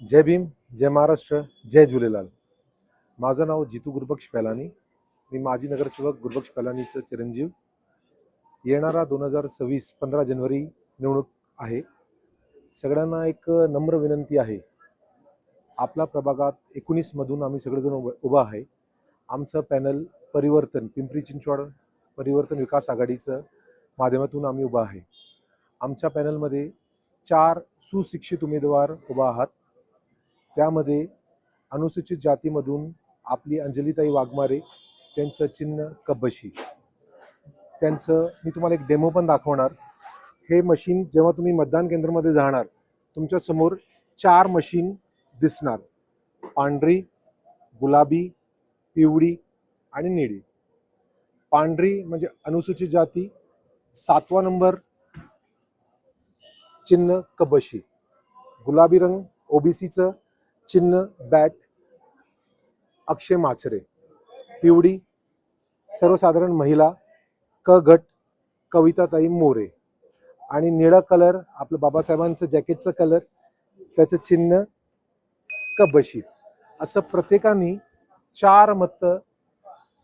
जय भीम, जय महाराष्ट्र, जय झूलेलाल। माझं नाव जितू गुरुबक्ष पैलानी। मी माजी नगरसेवक गुरुबक्ष पैलानीचं चिरंजीव। येणारा 2026 15 जानेवारी निवडणूक आहे। सगळ्यांना एक नम्र विनंती आहे, आपला प्रभागात 19 मधून आम्ही सगळेजण उभा आहे। आमचं पॅनल परिवर्तन पिंपरी चिंचवड परिवर्तन विकास आघाडीचं माध्यमातून आम्ही उभा आहे। आमच्या पॅनलमध्ये 4 सुशिक्षित उमेदवार उभा आहात। त्यामध्ये अनुसूचित जातीमधून आपली अंजलीताई वाघमारे, त्यांचं चिन्ह कब्बशी। त्यांचं मी तुम्हाला एक डेमो पण दाखवणार। हे मशीन जेव्हा तुम्ही मतदान केंद्रामध्ये जाणार, तुमच्या समोर 4 मशीन दिसणार, पांढरी, गुलाबी, पिवळी आणि निळी। पांढरी म्हणजे अनुसूचित जाती, 7वा नंबर चिन्ह कब्बशी। गुलाबी रंग ओबीसीचं चिन्ह बॅट अक्षय माचरे। पिवळी सर्वसाधारण महिला क गट कविताताई मोरे। आणि निळा कलर आपलं बाबासाहेबांचं जॅकेटचं कलर, त्याचं चिन्ह कब्बशी। असं प्रत्येकाने 4 मत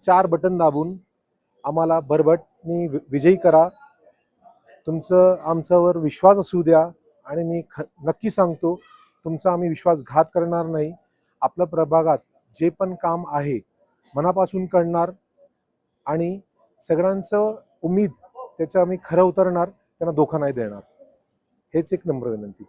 4 बटन दाबून आम्हाला भरभटनी विजयी करा। तुमचं आमच्यावर विश्वास असू द्या आणि मी नक्की सांगतो, तुमचा आम्ही विश्वासघात करणार नाही। आपल्या प्रभागात जे पण काम आहे मनापासून करणार आणि सगळ्यांचं उम्मीद त्याचं आम्ही खरं उतरणार, त्यांना धोका नाही देणार। हेच एक नम्र विनंती।